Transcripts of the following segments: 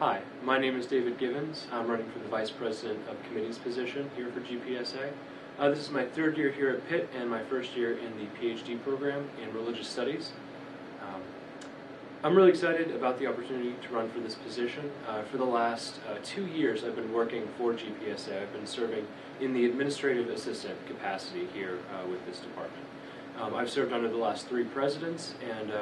Hi, my name is David Givens. I'm running for the Vice President of Committees position here for GPSA. This is my third year here at Pitt and my first year in the PhD program in Religious Studies. I'm really excited about the opportunity to run for this position. For the last 2 years I've been working for GPSA. I've been serving in the administrative assistant capacity here with this department. I've served under the last 3 presidents, and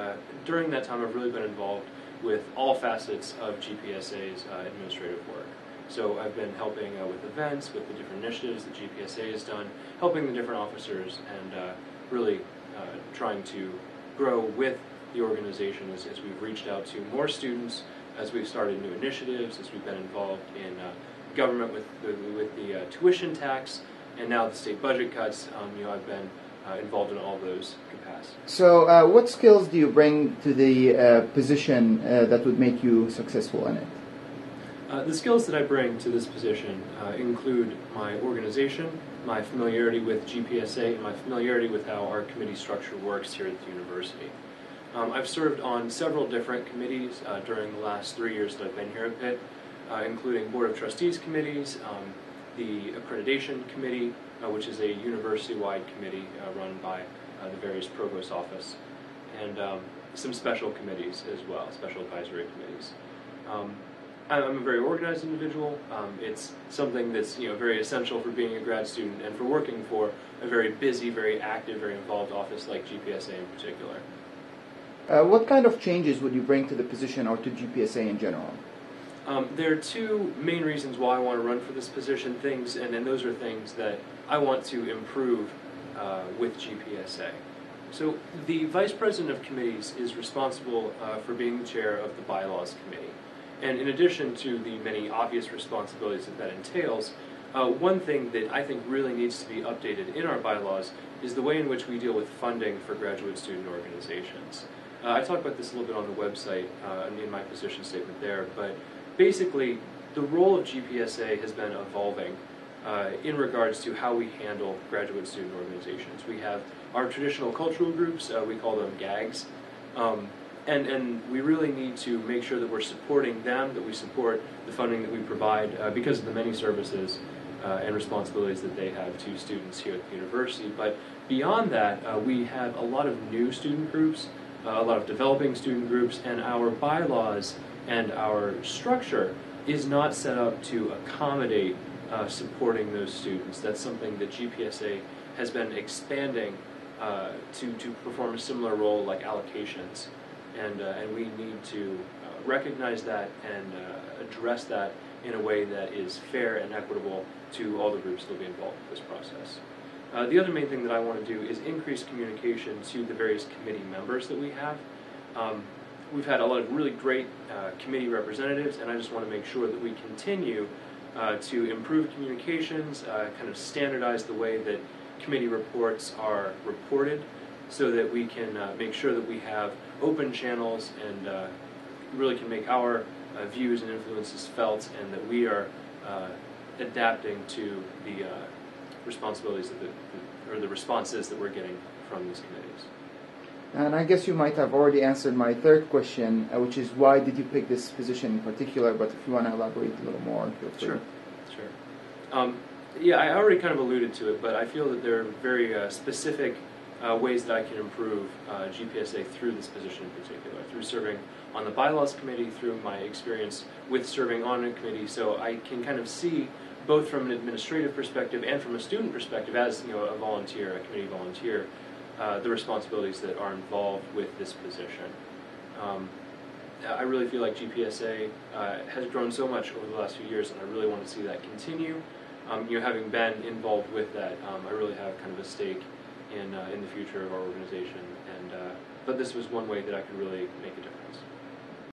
during that time I've really been involved with all facets of GPSA's administrative work. So I've been helping with events, with the different initiatives that GPSA has done, helping the different officers, and really trying to grow with the organization as we've reached out to more students, as we've started new initiatives, as we've been involved in government with the tuition tax, and now the state budget cuts. I've been involved in all those capacities. So what skills do you bring to the position that would make you successful in it? The skills that I bring to this position include my organization, my familiarity with GPSA, and my familiarity with how our committee structure works here at the university. I've served on several different committees during the last 3 years that I've been here at Pitt, including Board of Trustees committees, the Accreditation Committee, which is a university-wide committee run by the various provost office, and some special committees as well, special advisory committees. I'm a very organized individual. It's something that's very essential for being a grad student and for working for a very busy, very active, very involved office like GPSA in particular. What kind of changes would you bring to the position or to GPSA in general? There are 2 main reasons why I want to run for this position, and those are things that I want to improve with GPSA. So the Vice President of Committees is responsible for being the chair of the Bylaws Committee. And in addition to the many obvious responsibilities that entails, one thing that I think really needs to be updated in our bylaws is the way in which we deal with funding for graduate student organizations. I talked about this a little bit on the website in my position statement there, but basically the role of GPSA has been evolving in regards to how we handle graduate student organizations. We have our traditional cultural groups, we call them GAGs, and we really need to make sure that we're supporting them, that we support the funding that we provide because of the many services and responsibilities that they have to students here at the university. But beyond that, we have a lot of new student groups, a lot of developing student groups, and our bylaws and our structure is not set up to accommodate supporting those students. That's something that GPSA has been expanding to perform a similar role like allocations. And we need to recognize that and address that in a way that is fair and equitable to all the groups that will be involved with this process. The other main thing that I want to do is increase communication to the various committee members that we have. We've had a lot of really great committee representatives, and I just want to make sure that we continue to improve communications, kind of standardize the way that committee reports are reported, so that we can make sure that we have open channels and really can make our views and influences felt, and that we are adapting to the responsibilities or the responses that we're getting from these committees. And I guess you might have already answered my third question, which is why did you pick this position in particular, but if you want to elaborate a little more, feel free. Sure. Yeah, I already kind of alluded to it, but I feel that there are very specific ways that I can improve GPSA through this position in particular, through serving on the Bylaws Committee, through my experience with serving on a committee, so I can kind of see both from an administrative perspective and from a student perspective as a volunteer, a committee volunteer, the responsibilities that are involved with this position. I really feel like GPSA has grown so much over the last few years, and I really want to see that continue. Having been involved with that, I really have kind of a stake in the future of our organization, and but this was one way that I could really make a difference.